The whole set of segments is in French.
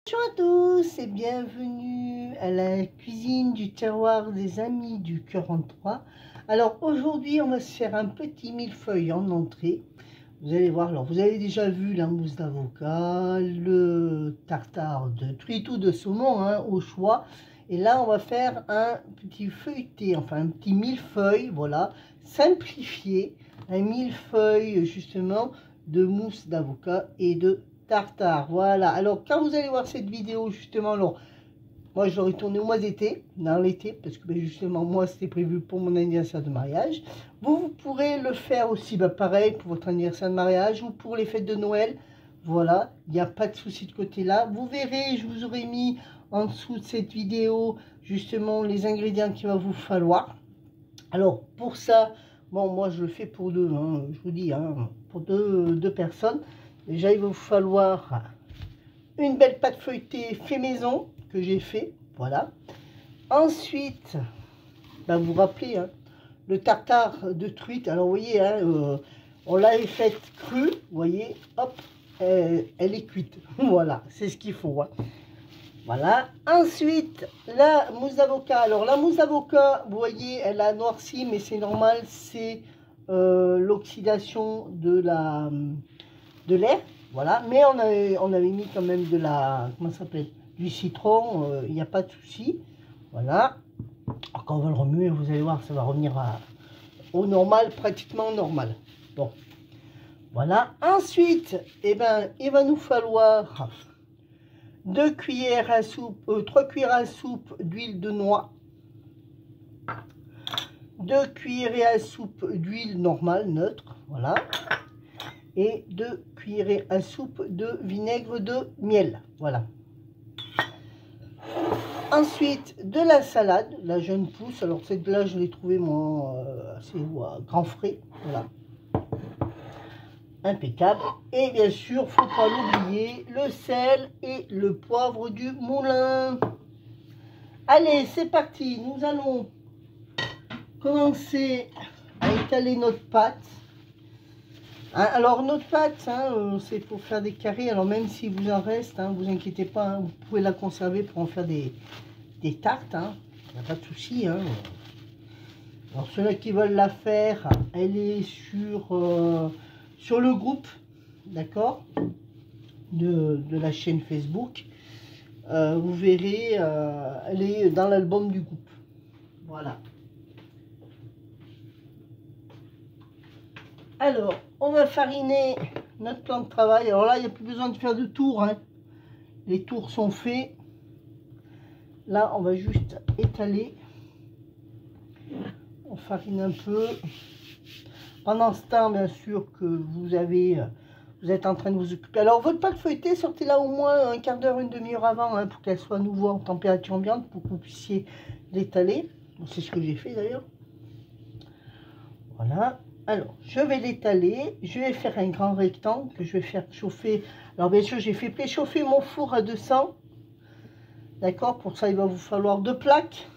Bonjour à tous et bienvenue à la cuisine du terroir des amis du 43. Alors aujourd'hui on va se faire un petit millefeuille en entrée. Vous allez voir, alors vous avez déjà vu la mousse d'avocat, le tartare de truite ou de saumon au choix. Et là on va faire un petit feuilleté, enfin un petit millefeuille, voilà, simplifié. Un millefeuille justement de mousse d'avocat et de tartare. Voilà, alors quand vous allez voir cette vidéo justement, alors moi je l'aurais tourné au mois d'été, dans l'été, parce que justement moi c'était prévu pour mon anniversaire de mariage. Vous pourrez le faire aussi, pareil pour votre anniversaire de mariage ou pour les fêtes de Noël. Voilà, il n'y a pas de souci de côté là. Vous verrez, je vous aurai mis en dessous de cette vidéo justement les ingrédients qu'il va vous falloir. Alors pour ça, bon moi je le fais pour deux, je vous dis, pour deux personnes. Déjà, il va vous falloir une belle pâte feuilletée fait maison que j'ai fait, voilà. Ensuite, vous vous rappelez, le tartare de truite. Alors, vous voyez, on l'avait faite crue, vous voyez, hop, elle est cuite. Voilà, c'est ce qu'il faut. Voilà. Ensuite, la mousse d'avocat. Alors, la mousse d'avocat, vous voyez, elle a noirci, mais c'est normal, c'est l'oxydation de l'air, voilà, mais on avait mis quand même de la, comment ça s'appelle, du citron, il n'y a pas de souci, voilà. Alors, quand on va le remuer, vous allez voir, ça va revenir au normal, pratiquement normal. Bon, voilà. Ensuite, il va nous falloir 3 cuillères à soupe d'huile de noix, 2 cuillerées à soupe d'huile normale, neutre, voilà, et 2 cuillerées à soupe de vinaigre de miel, voilà. Ensuite, de la salade, la jeune pousse. Alors celle-là, je l'ai trouvée moi assez grand frais, voilà, impeccable. Et bien sûr, faut pas l'oublier, le sel et le poivre du moulin. Allez, c'est parti. Nous allons commencer à étaler notre pâte. Alors notre pâte, c'est pour faire des carrés. Alors même si vous en reste, vous inquiétez pas, vous pouvez la conserver pour en faire des tartes. Il n'y a pas de souci. Alors ceux-là qui veulent la faire, elle est sur le groupe, d'accord, de la chaîne Facebook. Vous verrez, elle est dans l'album du groupe. Voilà. Alors, on va fariner notre plan de travail. Alors là, il n'y a plus besoin de faire de tours. Les tours sont faits. Là, on va juste étaler. On farine un peu. Pendant ce temps, bien sûr, que vous êtes en train de vous occuper. Alors, votre pâte feuilletée, sortez-la au moins un quart d'heure, une demi-heure avant, pour qu'elle soit à nouveau en température ambiante, pour que vous puissiez l'étaler. C'est ce que j'ai fait d'ailleurs. Voilà. Alors, je vais l'étaler. Je vais faire un grand rectangle que je vais faire chauffer. Alors, bien sûr, j'ai fait préchauffer mon four à 200. D'accord? Pour ça, il va vous falloir 2 plaques.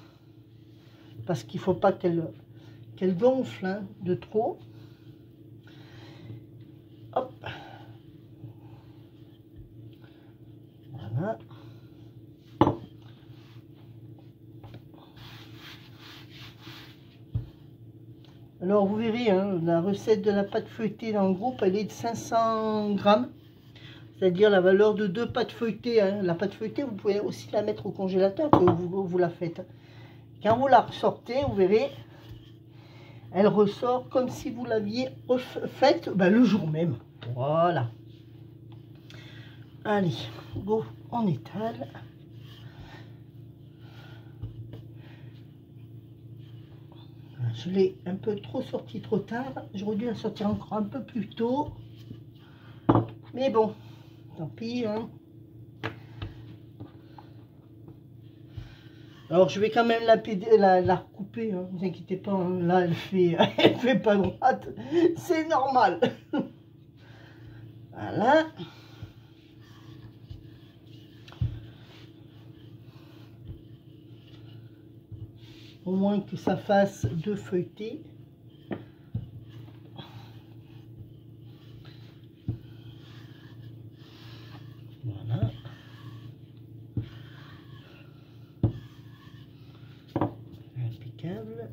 Parce qu'il ne faut pas qu'elle gonfle de trop. Hop. Voilà. Alors, vous verrez, la recette de la pâte feuilletée dans le groupe, elle est de 500 grammes. C'est-à-dire la valeur de 2 pâtes feuilletées. La pâte feuilletée, vous pouvez aussi la mettre au congélateur que vous la faites. Quand vous la ressortez, vous verrez, elle ressort comme si vous l'aviez faite le jour même. Voilà. Allez, go, on étale. Je l'ai un peu trop sorti trop tard. J'aurais dû la sortir encore un peu plus tôt. Mais bon, tant pis. Alors je vais quand même la recouper, ne vous inquiétez pas. Là, elle fait pas droite. C'est normal. Voilà. Au moins que ça fasse 2 feuilletés. Voilà. impeccable.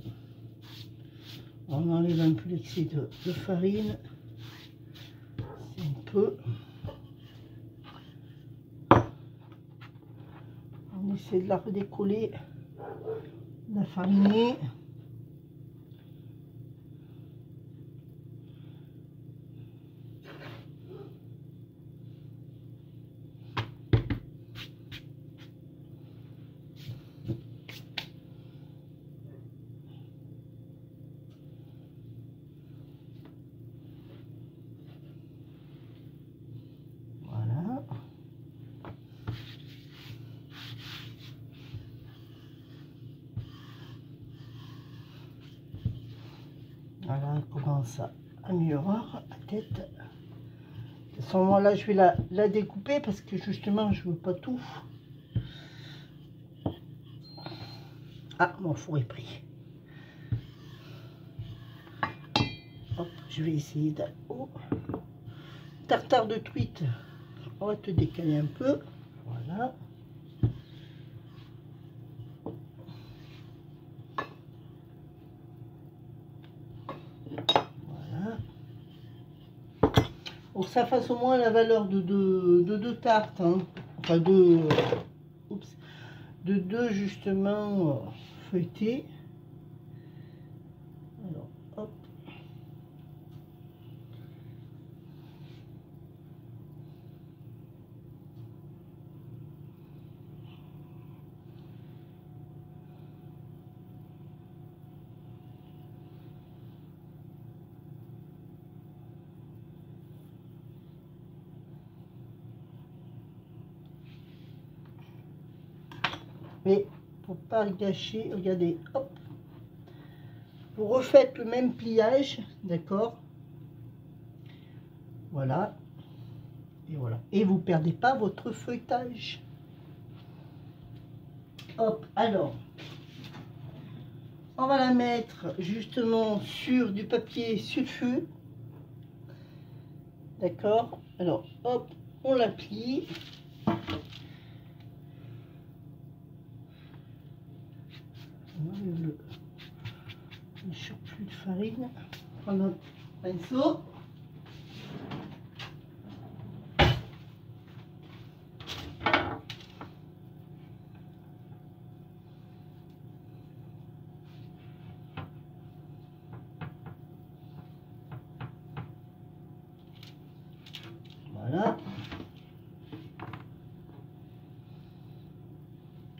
On enlève un peu l'excès de farine. C'est un peu. On essaie de la redécoller, de la fariner. Voilà, elle commence à mieux voir la tête. À ce moment-là, je vais la découper parce que justement, je veux pas tout. Ah, mon four est pris. Hop, je vais essayer d'aller au tartare de truite. On va te décaler un peu. Voilà. Voilà. Pour que ça fasse au moins la valeur de deux tartes. Hein. Enfin, de deux justement feuilletés. Alors, hop. Mais pour pas le gâcher, regardez, hop, vous refaites le même pliage, d'accord? Voilà, et voilà. Et vous perdez pas votre feuilletage. Hop, alors, on va la mettre justement sur du papier sulfure, d'accord? Alors, hop, on la plie. On enlève le surplus de farine. On prend notre pinceau. Voilà.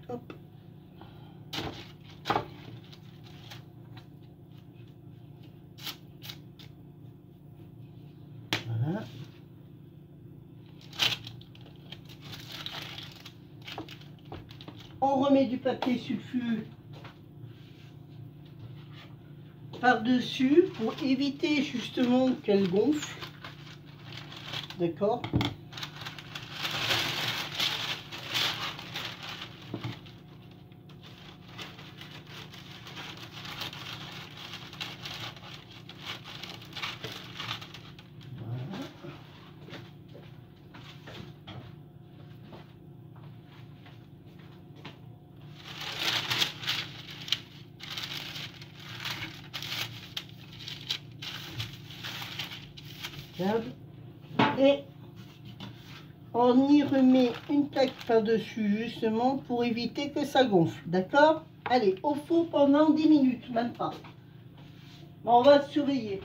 Hop. Voilà. On remet du papier sulfure par-dessus pour éviter justement qu'elle gonfle. D'accord? Et on y remet une plaque par-dessus justement pour éviter que ça gonfle, d'accord? Allez, au four pendant 10 minutes, même pas. On va surveiller.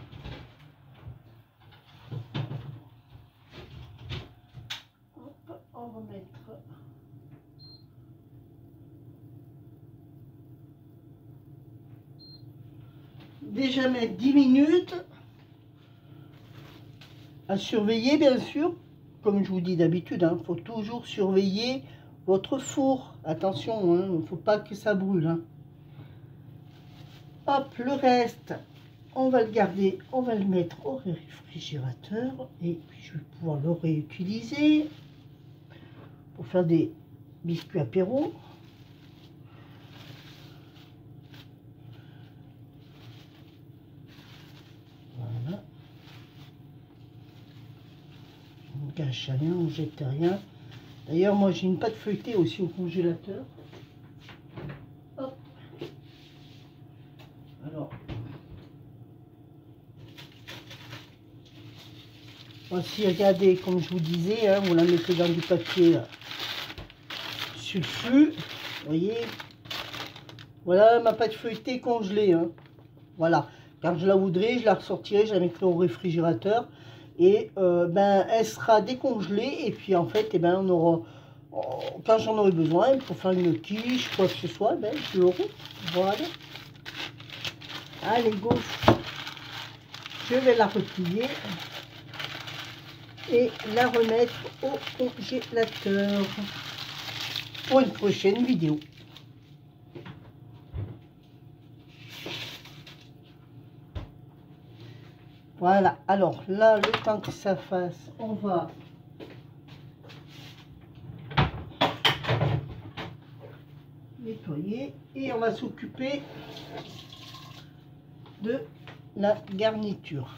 Hop, on va mettre déjà mettre 10 minutes. À surveiller bien sûr, comme je vous dis d'habitude, il faut toujours surveiller votre four. Attention, il ne faut pas que ça brûle. Hein. Hop, le reste, on va le garder, on va le mettre au réfrigérateur et puis je vais pouvoir le réutiliser pour faire des biscuits apéro. Voilà. On ne gâche rien, on ne jette rien. D'ailleurs, moi j'ai une pâte feuilletée aussi au congélateur. Hop. Voici, regardez, comme je vous disais, hein, vous la mettez dans du papier sulfu. Vous voyez, voilà ma pâte feuilletée congelée. Hein. Voilà, quand je la voudrais, je la ressortirai, je la mettrai au réfrigérateur. Et ben, elle sera décongelée. Et puis en fait, eh ben, on aura, quand j'en aurai besoin pour faire une quiche, quoi que ce soit, ben, je l'aurai. Voilà. Allez, go. Je vais la replier et la remettre au congélateur pour une prochaine vidéo. Voilà, alors là, le temps que ça fasse, on va nettoyer et on va s'occuper de la garniture.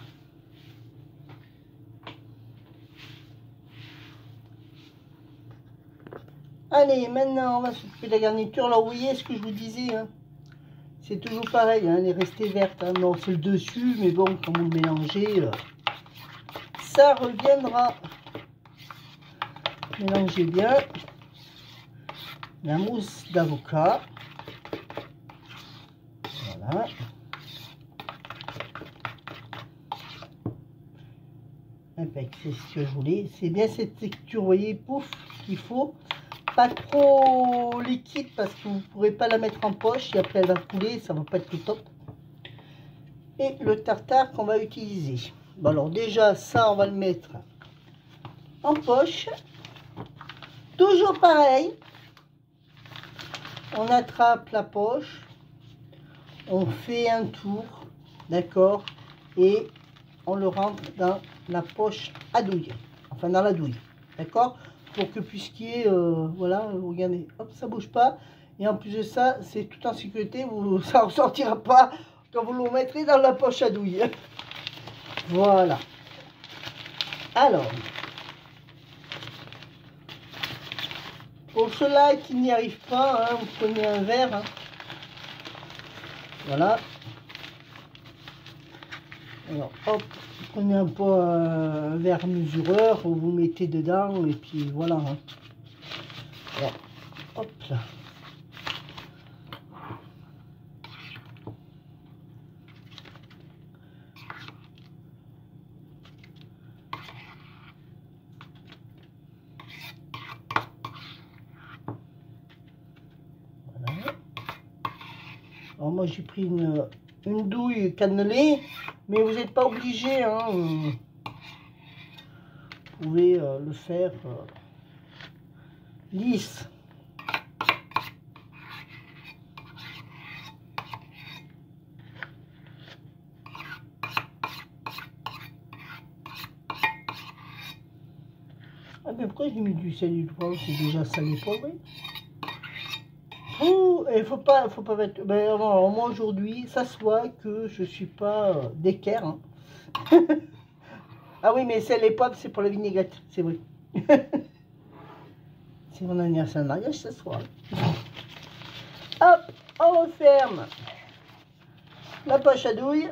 Allez, maintenant on va s'occuper de la garniture. Là, vous voyez ce que je vous disais, hein, c'est toujours pareil, hein, elle est restée verte. Hein. Non, c'est le dessus, mais bon, quand vous le mélangez, ça reviendra. Mélangez bien la mousse d'avocat. Voilà. C'est ce que je voulais. C'est bien cette texture, vous voyez, pouf, qu'il faut. Pas trop liquide parce que vous ne pourrez pas la mettre en poche et après elle va couler, ça va pas être tout top. Et le tartare qu'on va utiliser. Bon alors déjà ça on va le mettre en poche. Toujours pareil. On attrape la poche. On fait un tour. D'accord. Et on le rentre dans la poche à douille. Enfin dans la douille. D'accord. Pour que puisqu'il voilà, regardez, hop, ça bouge pas. Et en plus de ça, c'est tout en sécurité, ça ne ressortira pas quand vous le mettrez dans la poche à douille. Voilà. Alors, pour ceux-là qui n'y arrivent pas, hein, vous prenez un verre. Hein. Voilà. Alors, hop, vous prenez un peu un verre mesureur, vous mettez dedans, et puis voilà. Hein. Alors, hop là. Voilà. Alors moi j'ai pris une douille cannelée, mais vous n'êtes pas obligé, hein. Vous pouvez le faire lisse. Ah mais pourquoi j'ai mis du sel et du poivre? C'est déjà salé poivré. Oh, il faut pas mettre. Ben, alors, moi aujourd'hui, ça se voit que je suis pas d'équerre. Hein. Ah oui, mais sel et poivre, c'est pour la vinaigrette, c'est vrai. C'est mon anniversaire de mariage ce soir. Hop, on referme la poche à douille.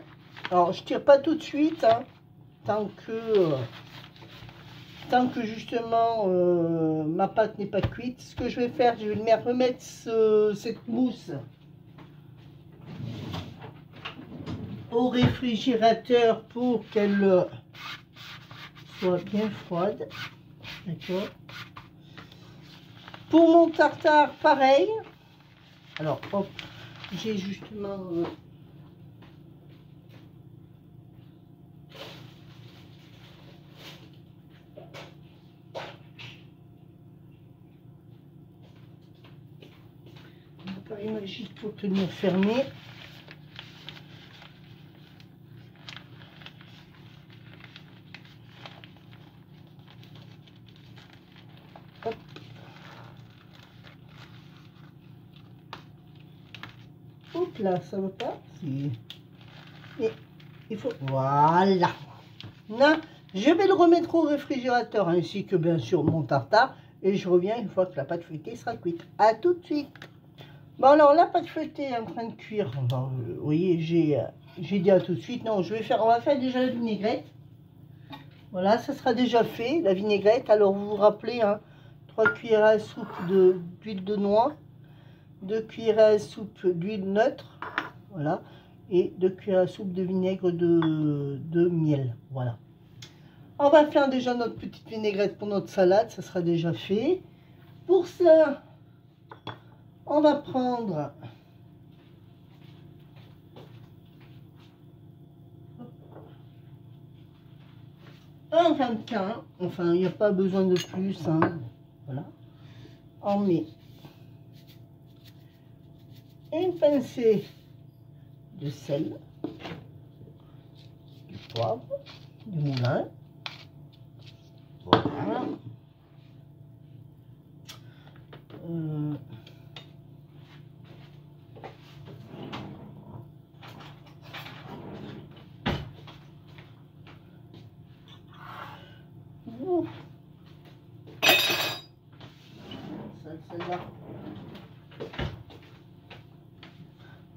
Alors, je tire pas tout de suite, hein, tant que justement ma pâte n'est pas cuite. Ce que je vais faire, je vais remettre cette mousse au réfrigérateur pour qu'elle soit bien froide. D'accord. Pour mon tartare, pareil. Alors, hop, j'ai justement... appareil magique pour tenir fermé. Hop. Hop là, ça va pas. Et il faut... Voilà. Là, je vais le remettre au réfrigérateur ainsi que bien sûr mon tartare. Et je reviens une fois que la pâte feuilletée sera cuite. À tout de suite. Bon alors la pâte feuilletée est en train de cuire. Alors, vous voyez, j'ai dit à tout de suite. Non, on va faire déjà la vinaigrette. Voilà, ça sera déjà fait, la vinaigrette. Alors, vous vous rappelez, hein, 3 cuillères à soupe d'huile de noix, 2 cuillères à soupe d'huile neutre, voilà, et 2 cuillères à soupe de vinaigre de miel, voilà. On va faire déjà notre petite vinaigrette pour notre salade, ça sera déjà fait. Pour ça, on va prendre un ramequin, enfin il n'y a pas besoin de plus, hein. Voilà. On met une pincée de sel, du poivre, du moulin, voilà.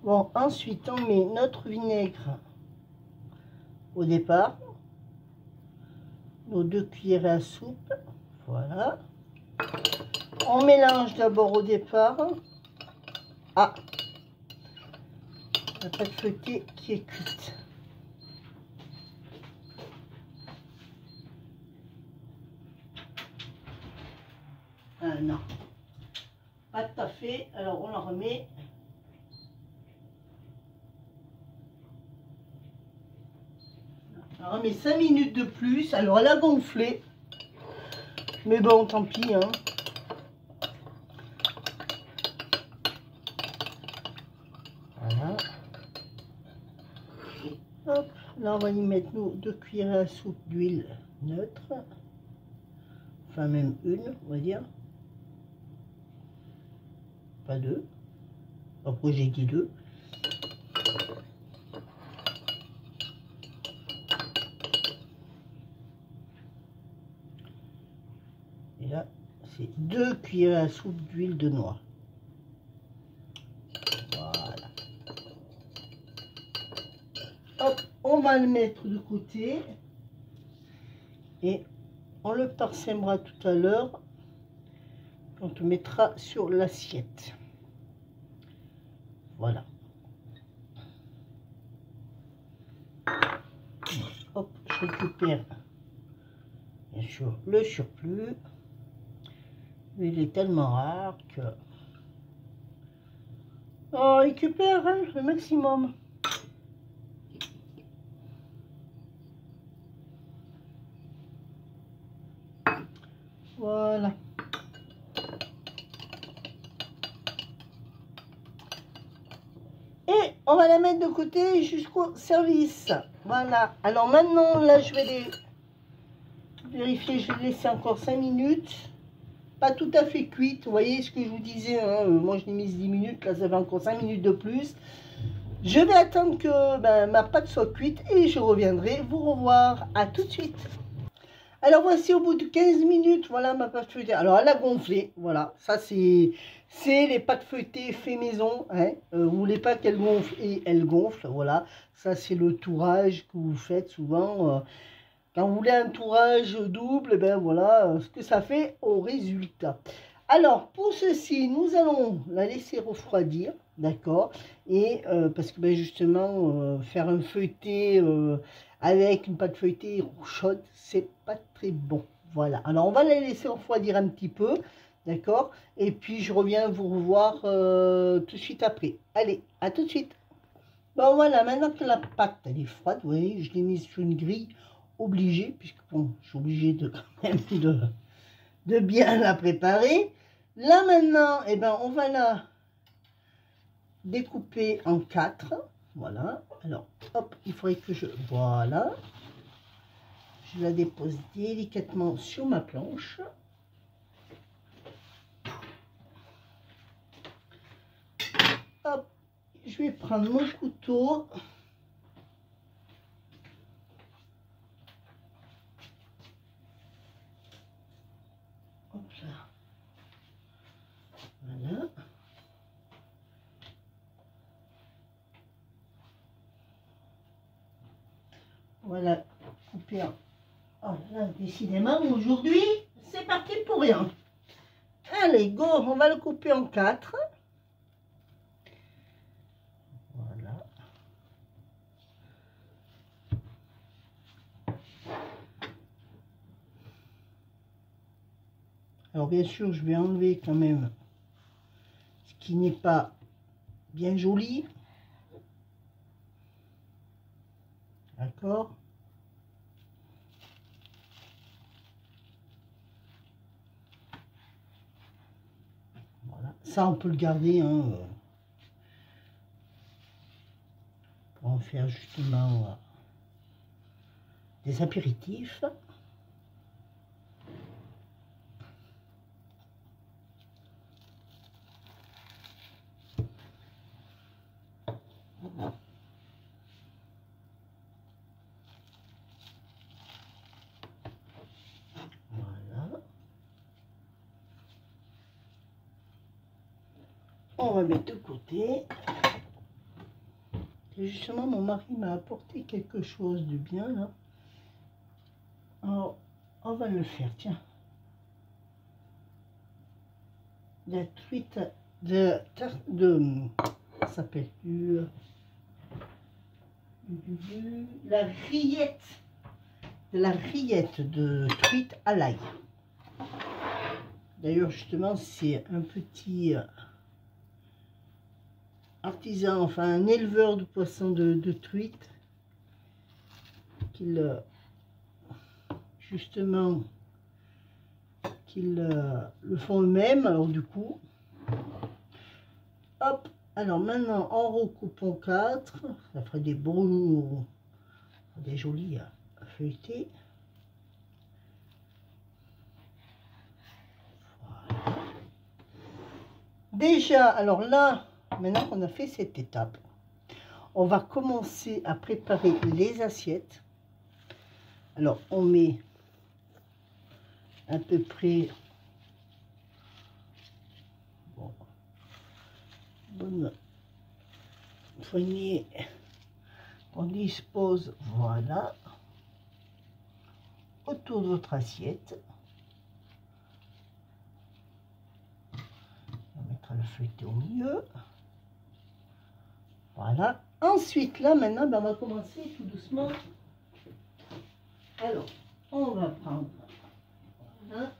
Bon, ensuite on met notre vinaigre au départ, nos 2 cuillères à soupe, voilà. On mélange d'abord au départ. Ah, la pâte feuilletée qui est cuite. Ah non, pas tout à fait. Alors on la remet. On remet 5 minutes de plus. Alors elle a gonflé. Mais bon, tant pis, hein. Voilà. Et hop, là on va y mettre nos 2 cuillères à soupe d'huile neutre. Enfin même une, on va dire. Pas deux. Après j'ai dit deux. Et là, c'est 2 cuillères à soupe d'huile de noix. Voilà. Hop, on va le mettre de côté. Et on le parsèmera tout à l'heure quand on mettra sur l'assiette. Voilà. Hop, je récupère bien sûr le surplus. Il est tellement rare que... On récupère, hein, le maximum. Voilà. Et on va la mettre de côté jusqu'au service. Voilà. Alors maintenant, là, je vais les vérifier. Je vais laisser encore 5 minutes. Pas tout à fait cuite. Vous voyez ce que je vous disais, hein, moi, je l'ai mise 10 minutes. Là, ça fait encore 5 minutes de plus. Je vais attendre que ma pâte soit cuite et je reviendrai vous revoir. À tout de suite. Alors voici au bout de 15 minutes, voilà ma pâte feuilletée. Alors elle a gonflé, voilà. Ça c'est les pâtes feuilletées fait maison. Hein. Vous voulez pas qu'elle gonfle et elle gonfle, voilà. Ça c'est le tourage que vous faites souvent. Quand vous voulez un tourage double, ben voilà ce que ça fait au résultat. Alors pour ceci, nous allons la laisser refroidir, d'accord. Et parce que justement, faire un feuilleté avec une pâte feuilletée chaude, c'est pas très bon. Voilà, alors on va la laisser refroidir un petit peu, d'accord. Et puis je reviens vous revoir tout de suite après. Allez, à tout de suite. Bon voilà, maintenant que la pâte elle est froide, vous voyez, je l'ai mise sur une grille obligée, puisque bon, je suis obligée de quand même de bien la préparer. Là maintenant, eh ben, on va la découper en 4. Voilà. Alors, hop, il faudrait que je... Voilà. Je la dépose délicatement sur ma planche. Hop, je vais prendre mon couteau. Hop là. Voilà. Voilà, couper Oh là, décidément, aujourd'hui, c'est parti pour rien. Allez, go, on va le couper en 4. Voilà. Alors, bien sûr, je vais enlever quand même ce qui n'est pas bien joli. D'accord? Voilà. Ça, on peut le garder, hein, pour en faire justement des apéritifs. Voilà. On va mettre de côté. Et justement, mon mari m'a apporté quelque chose de bien, là. Alors, on va le faire, tiens. La truite ça s'appelle la rillette, de la rillette de truite à l'ail. D'ailleurs, justement, c'est un petit artisan, enfin un éleveur de poissons de truite, qu'il justement qu'ils le font eux-mêmes. Alors du coup, hop, alors maintenant on recoupe en 4, ça ferait des beaux, des jolis feuilletés. Voilà. Déjà, alors là, maintenant qu'on a fait cette étape, on va commencer à préparer les assiettes. Alors on met à peu près, bon, bonne poignée, on dispose, voilà, autour de votre assiette. On mettra le feuilleté au milieu. Voilà. Ensuite, là, maintenant, ben, on va commencer tout doucement. Alors, on va prendre, voilà,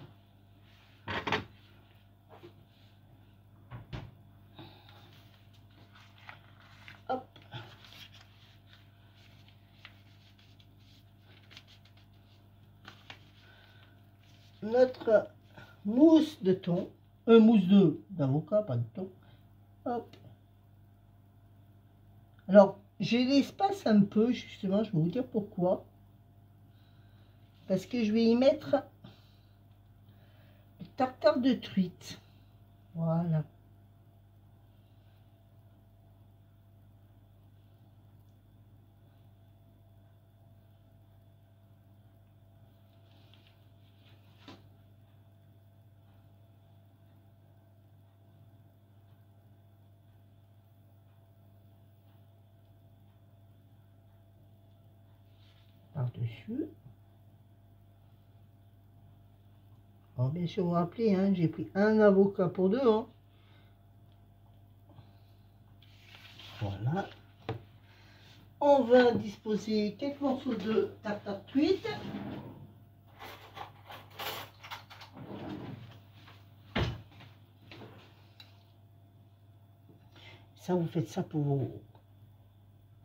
hop, notre mousse de thon, mousse d'avocat, pas de thon, hop. Alors, je l'espace un peu, justement, je vais vous dire pourquoi. Parce que je vais y mettre le tartare de truite. Voilà. Par-dessus. Alors, bien sûr, vous vous rappelez, hein, j'ai pris un avocat pour 2. Hein. Voilà. On va disposer quelques morceaux de tartare de truite. Ça, vous faites ça pour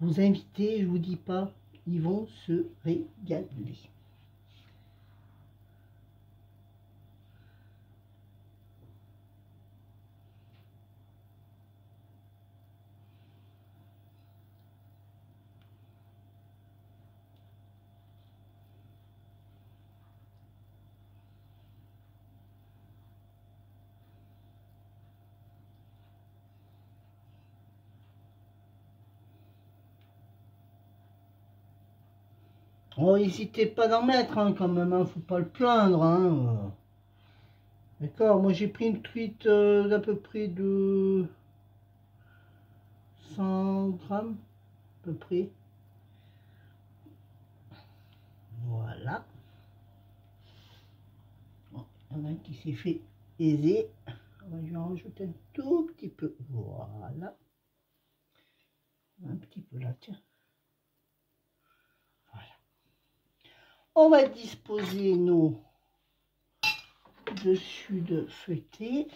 vos invités, je vous dis pas, ils vont se régaler. Oh, n'hésitez pas d'en mettre, hein, quand même, hein, faut pas le plaindre. Hein. D'accord, moi j'ai pris une truite d'à peu près de 100 grammes, à peu près. Voilà. Il y en a un qui s'est fait aiser. On va lui en rajouter un tout petit peu. Voilà. Un petit peu là, tiens. Voilà. On va disposer nos dessus de feuilleté.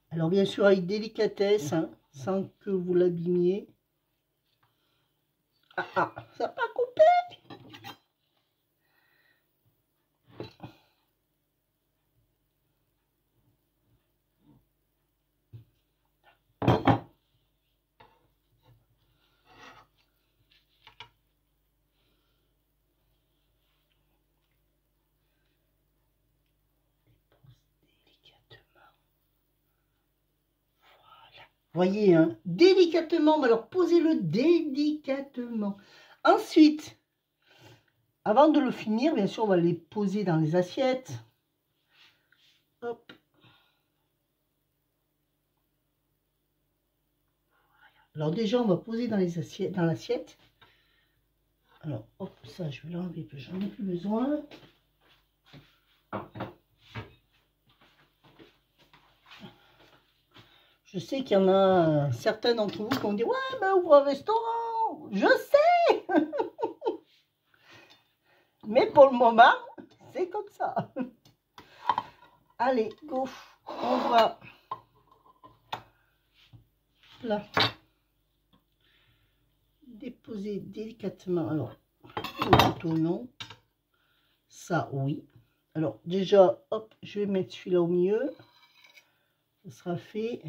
Alors bien sûr avec délicatesse, hein, sans que vous l'abîmiez. Ah, ah, ça n'a pas coupé. Voyez, hein, délicatement, mais alors posez-le délicatement. Ensuite, avant de le finir, bien sûr, on va les poser dans les assiettes. Hop. Alors déjà, on va poser dans les assiettes, dans l'assiette. Alors, hop, ça, je vais l'enlever, j'en ai plus besoin. Je sais qu'il y en a certains d'entre vous qui vont dire « Ouais, mais ouvre un restaurant !» Je sais. Mais pour le moment, c'est comme ça. Allez, go. On va là déposer délicatement. Alors, le couteau, non. Ça, oui. Alors, déjà, hop, je vais mettre celui-là au milieu. Ça sera fait.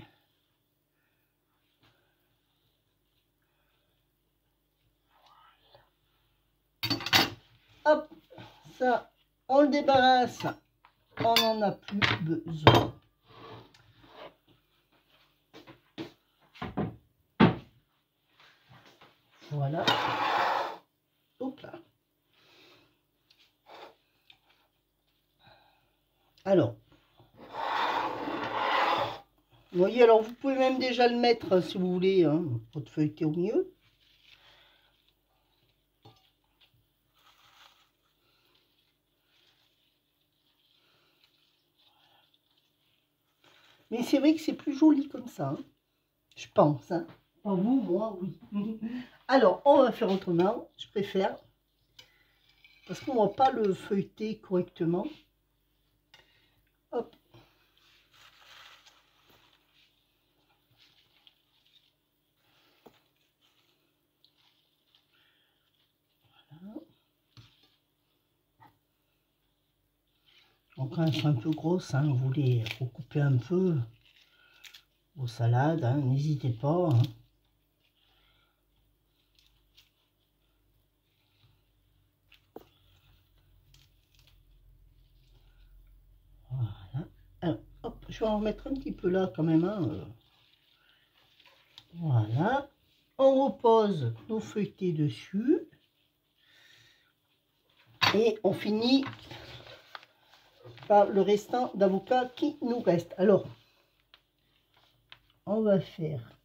Hop, ça, on le débarrasse. On n'en a plus besoin. Voilà. Hop là. Alors, vous voyez, alors vous pouvez même déjà le mettre si vous voulez, hein, votre feuilleté au milieu. Mais c'est vrai que c'est plus joli comme ça, hein, je pense. Hein. Pas vous, moi, oui. Alors, on va faire autrement, je préfère. Parce qu'on ne va pas le feuilleter correctement. Hop. Voilà. Donc quand elles sont un peu grosses, hein, vous voulez recouper un peu vos salades, hein, n'hésitez pas. Hein. Voilà. Alors, hop, je vais en remettre un petit peu là quand même. Hein. Voilà. On repose nos feuilletés dessus. Et on finit par le restant d'avocat qui nous reste. Alors, on va faire...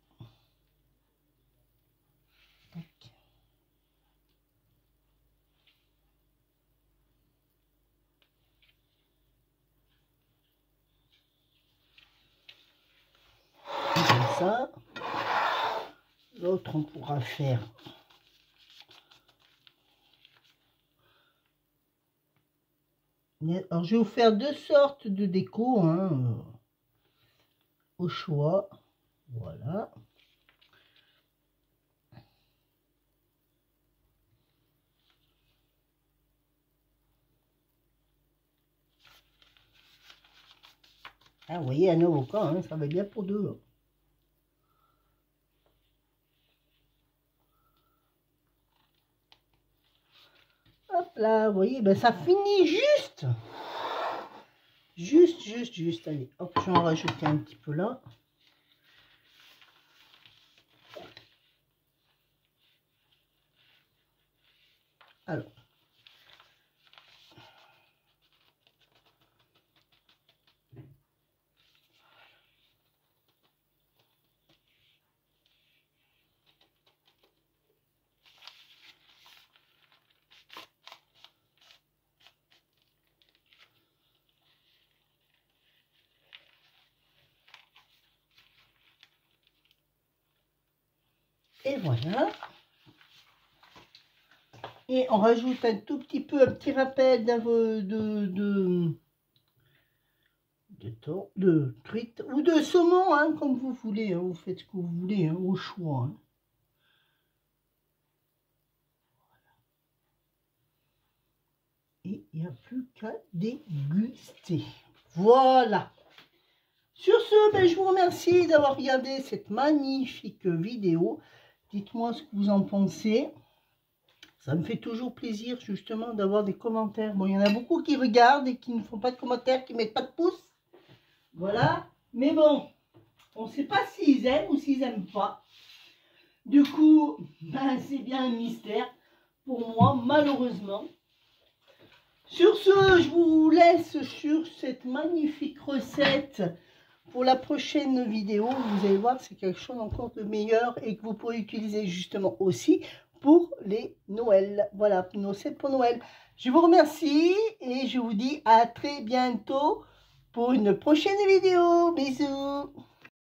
Comme ça. L'autre, on pourra faire... Alors, je vais vous faire deux sortes de déco, hein, au choix. Voilà. Ah, vous voyez, un avocat, hein, ça va bien pour deux. Hein. Hop là, vous voyez, ben ça finit juste. Juste. Allez, hop, je vais en rajouter un petit peu là. Alors. Et voilà. Et on rajoute un tout petit peu, un petit rappel de truite ou de saumon, hein, comme vous voulez. Hein, vous faites ce que vous voulez, hein, au choix. Hein. Et il n'y a plus qu'à déguster. Voilà. Sur ce, ben, je vous remercie d'avoir regardé cette magnifique vidéo. Dites-moi ce que vous en pensez. Ça me fait toujours plaisir justement d'avoir des commentaires. Bon, il y en a beaucoup qui regardent et qui ne font pas de commentaires, qui ne mettent pas de pouces. Voilà. Mais bon, on ne sait pas s'ils aiment ou s'ils n'aiment pas. Du coup, ben, c'est bien un mystère pour moi, malheureusement. Sur ce, je vous laisse sur cette magnifique recette pour la prochaine vidéo. Vous allez voir, c'est quelque chose encore de meilleur et que vous pourrez utiliser justement aussi pour les Noëls. Voilà, nos recettes pour Noël. Je vous remercie et je vous dis à très bientôt pour une prochaine vidéo. Bisous.